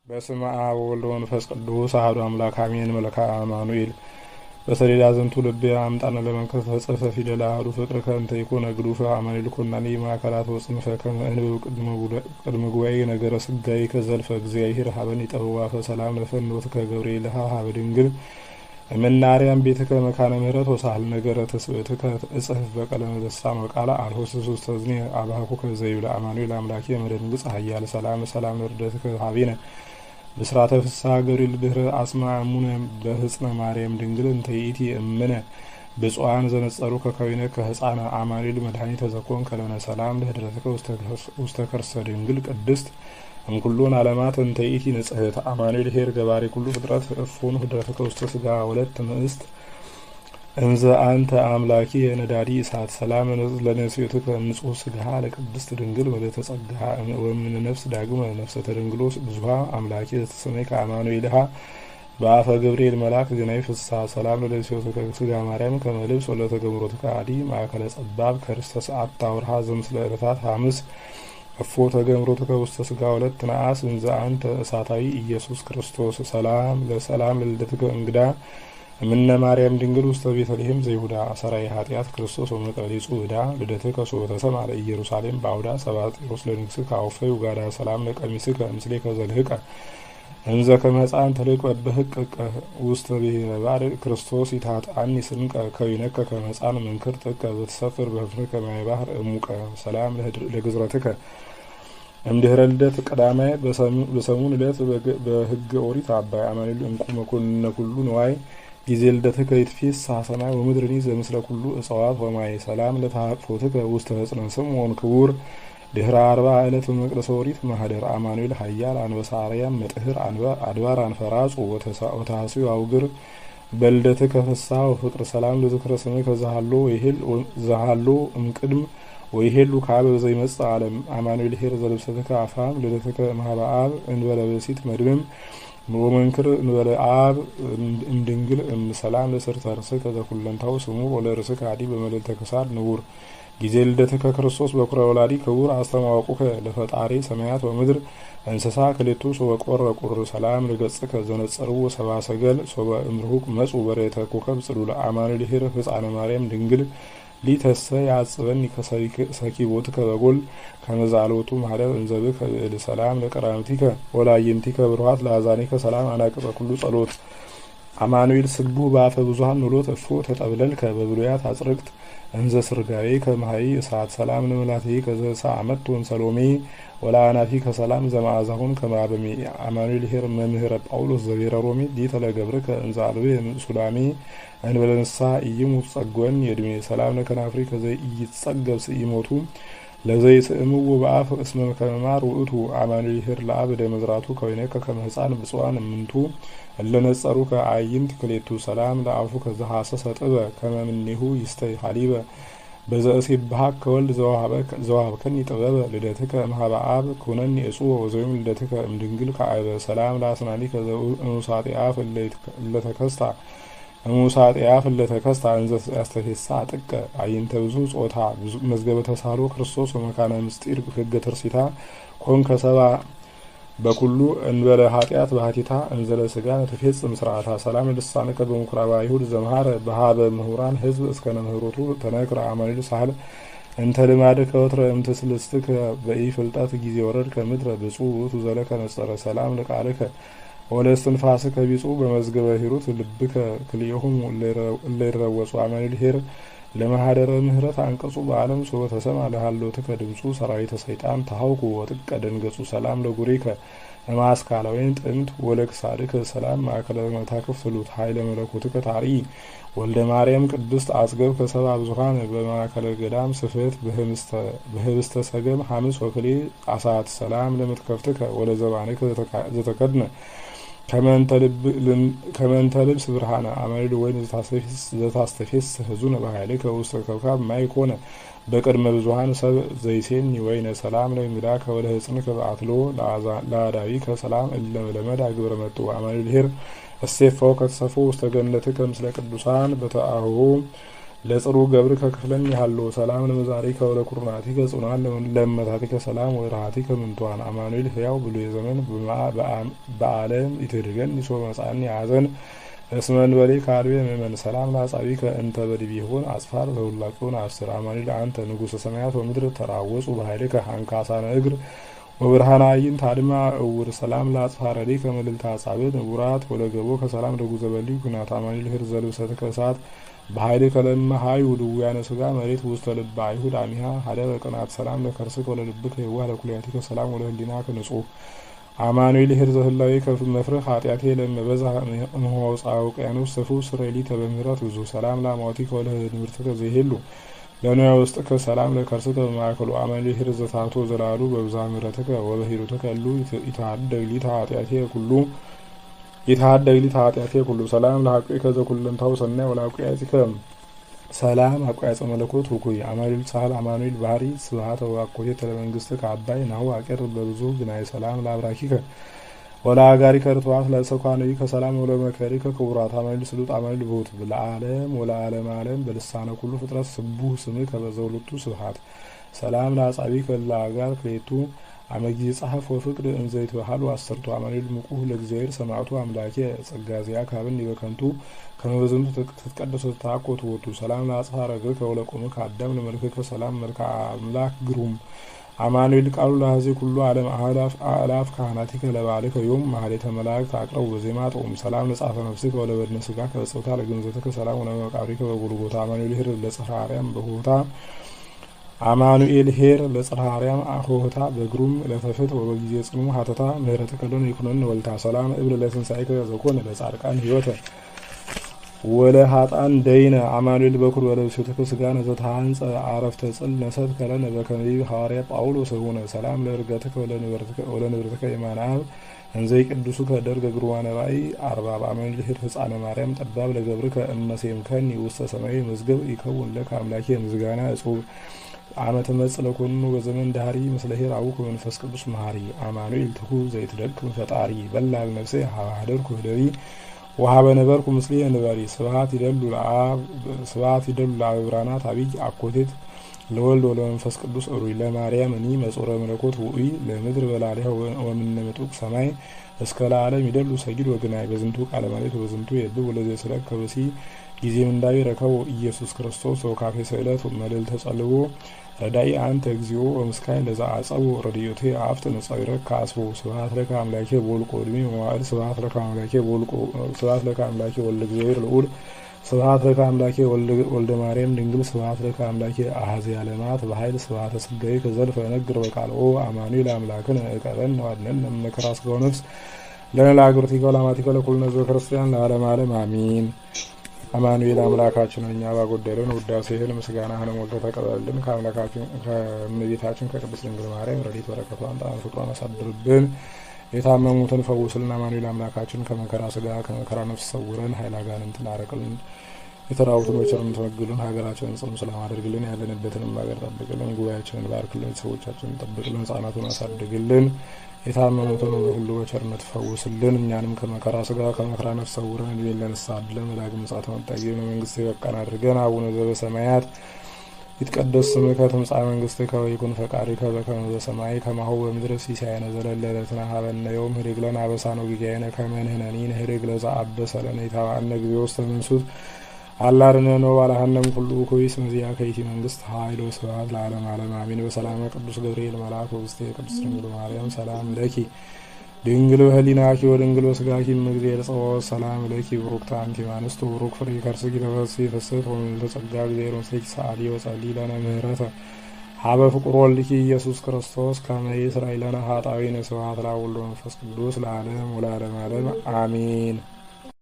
በስመ አብ ወወልድ ወመንፈስ ቅዱስ አሐዱ አምላክ አሜን። መልክአ አማኑኤል በሰሌዳ ዝንቱ ልቤ አምጣነ ለመንከር ተጽፈ ፊደለ አሐዱ ፍቅር ከእንተ ይኮነ ግዱፈ አማኑኤል ኮናኒ ማዕከላት ወጽንፈ ከመ እንብብ ቅድመ ጉባኤ ነገረ ስጋይ ከዘልፈ እግዚአብሔር ሀበን ይጠዋፈ ሰላም ለፈኖት ከገብርኤል ሀበ ድንግል እምናርያም ቤትከ መካነ ምህረት ወሳህል ነገረ ተስብእትከ እጽፍ በቀለመ ደስታን ወቃላ አልሆስስ ውስተ እዝኒ አብሃኩ ከዘይብለ አማኑኤል አምላኬ መደንግጽ ሀያል ሰላም ለርደትከ ሀቤነ ብስራተ ፍስሐ ገብርኤል ድህረ አስማ እሙነ በህጽነ ማርያም ድንግል እንተ ይእቲ እምነ ብፁዓን ዘነጸሩ ከከዊነ ከህፃነ አማኑኤል መድኃኒተ ዘኮን ከለነ ሰላም ለህድረትከ ውስተ ከርሰ ድንግል ቅድስት እምኩሎን ዓለማት እንተ ይእቲ ንጽሕት አማኑኤል ኄር ገባሬ ኩሉ ፍጥረት እፎኑ ህድረትከ ውስተ ስጋ ወለት ምእስት እንዘ አንተ አምላኪ የነዳዲ እሳት ሰላም ለነስዮትከ ንጹሕ ስጋሃ ለቅድስት ድንግል ወለተ ጸጋሃ ወምን ነፍስ ዳግመ ነፍሰ ተድንግሎስ ብዙሃ አምላኪ ዘተሰመይ ከአማኑኤልሃ በአፈ ገብርኤል መልአክ ዜናዊ ፍስሐ ሰላም ለነስዮትከ ስጋ ማርያም ከመልብስ ወለተ ገምሮትከ አዲ ማእከለ ጸባብ ከርስተ ሰዓት ታውርሃ ዘምስለ ዕለታት ሐምስ እፎ ተገምሮትከ ውስተ ስጋ ወለት ነአስ እንዘ አንተ እሳታዊ ኢየሱስ ክርስቶስ ሰላም ለልደትከ እንግዳ እምነ ማርያም ድንግል ውስተ ቤተልሔም ዘይሁዳ አሰራይ ኃጢአት ክርስቶስ ወመቀሊጹ ዕዳ ልደትከ ሶበተ ሰምዐ ለኢየሩሳሌም በአውዳ ሰባጢሮስ ለንግሥከ አውፈዩ ጋዳ ሰላም ለቀሚስከ ምስሌከ ዘልህቀ እንዘ ከመ ሕፃን ተልቅ በህቅቀ ውስተ ብሔረ ባርዕ ክርስቶስ ይታጣኒ ስንቀ ከዊነከ ከመ ሕፃን መንክር ጥቀ ዘትሰፍር በህፍንከ ማየ ባህር እሙቀ ሰላም ለግዝረትከ እምድህረ ልደት ቀዳማይ በሰሙን ዕለት በህገ ኦሪት አባይ አማኑኤል እንቁ መኮንነ ኩሉ ነዋይ ጊዜ ልደትከ ይትፌስሕ ሰማይ ወምድርኒ ዘምስለ ኩሉ እጽዋት ወማይ ሰላም ለተሃቅፎትከ ውስተ ህጽነ ስምዖን ክቡር ድህረ 40 ዕለት በመቅደሰ ኦሪት ማህደር አማኑኤል ሀያል አንበሳ አርያም መጥህር አድባር አንፈራጹ ወታስዩ አውግር በልደትከ ፍስሐ ወፍቅር ሰላም ለዝክረ ስምከ ዘሃሎ እምቅድም ወይሄሉ ካበ ዘይመጽእ ዓለም አማኑኤል ኄር ዘልብሰትከ አፋም ልደትከ ማህበ አብ እንበለ ብእሲት መድብም ወመንክር እንበለ አብ እምድንግል እምሰላም ለስርተ ርእስከ ዘኩለንታው ስሙ ወለርእስከ አዲ በመልዕልተ ክሳድ ንቡር ጊዜ ልደትከ ክርስቶስ በኩረ ወላዲ ክቡር አስተማወቁከ ለፈጣሪ ሰማያት ወምድር እንስሳ ክሌቱ ሶበ ቆረ ቁር ሰላም ለገጽከ ዘነጸርዎ ሰብአ ሰገል ሶበ እምርሁቅ መጹ በሬተ ኮከብ ጽሉለ አማኑኤል ኄር ሕፃነ ማርያም ድንግል ሊተሰ ያጽበኒ ከሰኪቦትከ በጎል ከመዛሎቱ ማህደር እንዘብከ ብዕል ሰላም ለቀራምቲከ ወላይንቲከ ብሩሃት ለአዛኒከ ሰላም አናቅጸ ኩሉ ጸሎት አማኑኤል ስቡህ በአፈ ብዙኃን ኖሎት እፎ ተጠብለልከ በብሉያት አጽርቅት እንዘ ስርጋዌ ከመሀይ እሳት ሰላም ለመላትይ ከዘሳ አመቶን ሰሎሜ ወላአናፊ ከሰላም ዘማዕዛሁን ከማበሜ አማኑኤል ኄር መምህረ ጳውሎስ ዘቤረ ሮሜ ዲተለገብርከ እንዘ አልቤ ሱላሜ እንበለንሳ ኢይሙት ጸጎን የድሜ ሰላም ለከናፍሪ ከዘይ ኢይጸገብ ስኢሞቱ ለዘይ ስእምው በአፍ እስመ ከመማር ውእቱ አማኑኤል ኄር ለአብ ደመዝራቱ ከወይነከ ከመ ሕፃን ብፁዓን እምንቱ እለነጸሩ ከአይንት ክሌቱ ሰላም ለአፉ ከዘሐሰሰ ጥበ ከመ እምኔሁ ይስተይ ሀሊበ በዘእሴብሐክ ከወልድ ዘወሀብከኒ ጥበበ ልደትከ እምኀበ አብ ኩነኒ እጹበ ወዘዮም ልደትከ እምድንግል ከአበ ሰላም ለአስናኒከ ዘእሙሳጤ አፍ እለተከስታ እንዘ ያስተፌሳ ጥቀ አይንተ ብዙ ጾታ መዝገበ ተሳሎ ክርስቶስ ወመካነ ምስጢር ህገ ትርሲታ ኮንከ ሰብአ በኩሉ እንበለ ኃጢአት ባህቲታ እንዘለ ስጋ ተፈጽም ስርዓታ ሰላም ልሳነከ በምኩራብ አይሁድ ዘመሃረ በሀበ ምሁራን ህዝብ እስከ ነምህሮቱ ተነክረ አማኑኤል ሳህል እንተ ልማደ ከወትረ እምትስልስትከ በኢፍልጠት ጊዜ ወረድ ከምድረ ብፁዕ ውእቱ ዘለከ ነጸረ ሰላም ለቃልከ ወለእስትንፋስከ ቢጹዕ በመዝገበ ሂሩት ልብከ ክልኤሁም እለይረወጹ አማኑኤል ኄር ለማህደረ ምህረት አንቀጹ በዓለም ሶበ ተሰምዐ ለሃሎትከ ድምፁ ሰራዊተ ሰይጣን ተሃውኩ ወጥቀ ደንገጹ ሰላም ለጉሬከ እምአስካላዊን ጥንት ወለክሳድከ ሰላም ማእከለ መታክፍት ሉት ኃይለ መለኮትከ ታርኢ ወልደ ማርያም ቅድስት አጽገብ ከሰብአ ብዙኃን በማእከለ ገዳም ስፍት በህብስተ ሰገም ሐምስ ወክሌ አሳት ሰላም ለምትከፍትከ ወለዘባንከ ዘተከድነ ከመንተ ልብስ ብርሃነ አማኑኤል ወይን ዘታስተፌስ ህዙነ በኃይልከ ውስተ ከብካብ ማይ ኮነ በቅድመ ብዙኃን ሰብ ዘይሴኒ ወይነ ሰላም ለእንግዳከ ወለሕፅንከ በአትሎ ለአዳዊከ ሰላም እለመዳ ግብረ መጡ አማኑኤል ኄር እሴፋው ከተሰፎ ውስተ ገነትከ ምስለ ቅዱሳን በተአህቦ ለጽሩ ገብር ከክፍለን ያለው ሰላም ለመዛሪ ከወለኩርናቲ ከጽናን ለመታቲ ከሰላም ወራቲ ከምንቷን አማኑኤል ሕያው ብሎ የዘመን በዓለም ይትድገን ይሶ መጻን ያዘን እስመን በሌ ካልቤ መመን ሰላም ለአጻቢ ከእንተ በድብ ይሁን አጽፋር ለሁላችሁን አስር አማኑኤል አንተ ንጉሥ ሰማያት ወምድር ተራወጹ በኃይልከ አንካሳነ እግር ወብርሃናይን ታድማ እውር ሰላም ለአጽፋረዲ ከመልልታ አጻብት ንቡራት ወለገቦ ከሰላም ደጉዘ በልዩ ኩናት አማኑኤል ህር ዘልብሰት ከሳት በኃይል ከለማ ሀይ ውድውያነ ስጋ መሬት ውስጥ ልባ አይሁድ አሚሃ ሀደ በቅናት ሰላም ለከርስክ ወለልብከ የዋህ ለኩልያቲከ ሰላም ወለህሊናከ ንጹህ አማኑኤል ህር ዘህላዊ ከፍ መፍረህ ኃጢአቴ ለመበዛ መዋውፃው ቀያኖስ ሰፉ ስሬሊ ተበምህረት ብዙ ሰላም ለማውቲከ ወለንብርትከ ዘይሄሉ ለነያ ውስጥ ከሰላም ለከርስከ በማዕከሉ አማኑኤል ህር ዘታቶ ዘላሉ በብዛ ምሕረትከ ወበሂሩትከ ሉ ይታደግሊ ኃጢአቴ ኩሉ ይታደግሊ ኃጢአቴ ኩሉ ሰላም ለሐቁ ከዘኩልንታው ሰናይ ወላቁያቲከ ሰላም አቋያጸ መለኮት ሁኩይ አማኑኤል ጻል አማኑኤል ባህሪ ስብሐተ ወአኮቴ ለመንግስት ከአባይ ናው አቀር በብዙ ግናይ ሰላም ለአብራኪከ ወላ ጋሪ ከርቷት ለሰኳነይ ከሰላም ወለመከሪከ ክቡራት አማኑኤል ስሉጥ አማኑኤል ቦት ለዓለም ወላ ዓለም በልሳነ ኩሉ ፍጥረት ስቡህ ስምህ ከበዘውልቱ ስብሐት ሰላም ለአጻቢከ ለአጋር ከሌቱ አመጊ ጻሐፍ ወፍቅድ እንዘይት ባህሉ አሰርቱ አማኑኤል ሙቁህ ለእግዚአብሔር ሰማዕቱ አምላኬ ጸጋዚያ ካብን ይበከንቱ ከመበዘንቱ ተቀደሰ ታቆት ወጡ ሰላም ለአጽፋረ እግር ከወለቆመ ከአዳም ለመልከከ ሰላም መልካ አምላክ ግሩም አማኑኤል ቃሉ ለሐዚ ኩሉ ዓለም አላፍ ካህናቲከ ለባልከ ዮም ማህሌተ መላእክት አቅረቡ በዜማ ጦም ሰላም ለጻፈ ነፍስከ ወለበድነ ስጋ ከጸውታ ለገንዘተከ ሰላም ወለመቃብሪከ በጎልጎታ አማኑኤል ህር ለጽርሐ አርያም በሆታ አማኑኤል ሄር ለጽርሐ አርያም አሆታ በግሩም ለተፈት ወበጊዜ ጽኑ ሀተታ ምህረትከ ለነ ይኩነን ወልታ ሰላም እብል ለትንሣኤከ ዘኮነ ለጻድቃን ህይወተ ወለ ሀጣን ደይነ አማኑኤል በኩር ወለብሶተከ ስጋነ ዘታንጸ አረፍተ ጽል ነሰት ከለነ በከመይ ሐዋርያ ጳውሎስ ሆነ ሰላም ለርገትከ ወለንብረትከ የማናብ እንዘይ ቅዱሱ ከደርገ ግሩዋነ ራእይ አርባብ አማኑኤል ሄር ህፃነ ማርያም ጠባብ ለገብርከ እመሴምከን ውስተ ሰማይ መዝገብ ይከውን ለከ አምላኬ ምስጋና እጹብ አመተ መጽለ ኮኑ በዘመን ዳሪ መስለ ሄር አቡከ መንፈስ ቅዱስ መሐሪ አማኑኤል ትኩ ዘይትደክም ፈጣሪ በላል ነፍሴ ሀደርኩ ህደሪ ወሀበ ነበርኩ ምስሌ እንበሪ ስብሐት ይደሉ ለአብ ብርሃናት አብይ አኮቴት ለወልድ ወለመንፈስ ቅዱስ እሩይ ለማርያም እኒ መጾረ መለኮት ውእይ ለምድር በላሊያ ወምነ ምጡቅ ሰማይ እስከ ለዓለም ይደሉ ሰጊድ ወግናይ በዝንቱ ቃለ ማለት በዝንቱ የብብ ወለዘ ስለክ ከበሲ ጊዜ ምንዳዊ ረከው ኢየሱስ ክርስቶስ ወካፌ ሰዕለት መልል ተጸልቦ ረዳይ አንተ እግዚኦ ወምስካይ ለዛ አጸው ረድዮቴ አፍጥ ነጻይረክ ካስቦ ስብሐት ለከ አምላኬ ቦልቆ እድሜ መዋዕል ስብሐት ለከ አምላኬ ቦልቆ ስብሐት ለከ አምላኬ ወልደ እግዚአብሔር ልዑል ስብሐት ለከ አምላኬ ወልደ ማርያም ድንግል ስብሐት ለከ አምላኬ አሐዜ ዓለማት በኃይል ስብሐተ ስጋዬ ከዘልፈ ነግር በቃልኦ አማኑኤል አምላክን እቀበን ዋድነን መከራ ስጋው ነፍስ ለነ ለአግብርቲከ ወለአማቲከ ለኩልነ ሕዝበ ክርስቲያን ለዓለመ ዓለም አሚን። አማኑኤል አምላካችን እኛ ባጎደለን ውዳሴህን ምስጋናህን ሞልተህ ተቀበልልን። ከእመቤታችን ከቅድስት ድንግል ማርያም ረድኤት በረከቷን ጣዕመ ፍቅሯን አሳድርብን። የታመሙትን ፈውስልን። አማኑኤል አምላካችን ከመከራ ስጋ ከመከራ ነፍስ ሰውረን፣ ኃይለ አጋንንትን አርቅልን። የተራቡትን በቸርነት መግብልን። ሀገራችንን ጽኑ ሰላም አድርግልን። ያለንበትንም ሀገር ጠብቅልን። ጉባኤያችንን ባርክልን። ቤተሰቦቻችንን ጠብቅልን። ሕፃናቱን አሳድግልን። የታመሙትን ሁሉ በቸርነት ፈውስልን። እኛንም ከመከራ ስጋ ከመከራ ነፍስ ሰውረን፣ እድሜን ለንስሐ አድለን። ለዳግም ምጽአት መጣጊያ ለመንግስት የበቃን አድርገን። አቡነ ዘበሰማያት ይትቀደስ ስምከ ትምጻእ መንግስትከ ወይኩን ፈቃድከ በከመ በሰማይ ከማሁ በምድር ሲሳየነ ዘለለ ዕለትነ ሀበነ ዮም ህድግ ለነ አበሳነ ወጌጋየነ ከመ ንሕነኒ ንህድግ ለዘአበሰ ለነ ኢታብአነ እግዚኦ ውስተ መንሱት አላርነነ ወባልሐነም ኩሉ ኩይስ መዚያ ከይቲ መንግስት ኃይል ወስብሐት ለዓለመ ዓለም አሜን። በሰላመ ቅዱስ ገብርኤል መልአክ ወውስቴ ቅድስት ድንግል ማርያም ሰላም ለኪ ድንግል በህሊናኪ ወድንግል በስጋኪ እምእግዚአብሔር ጸባኦት ሰላም ለኪ ብሩክት አንቲ እምአንስት ወብሩክ ፍሬ ከርሥኪ ተፈሥሒ ፍስሕት ወምልዕተ ጸጋ እግዚአብሔር ምስሌኪ ሰአሊ ወጸልዪ ለነ ምህረተ ሀበ ፍቁር ወልድኪ ኢየሱስ ክርስቶስ ከመ ይስረይ ለነ ኃጣውኢነ ስብሐት ለአብ ወወልድ ወመንፈስ ቅዱስ ለዓለም ወለዓለመ ዓለም አሜን።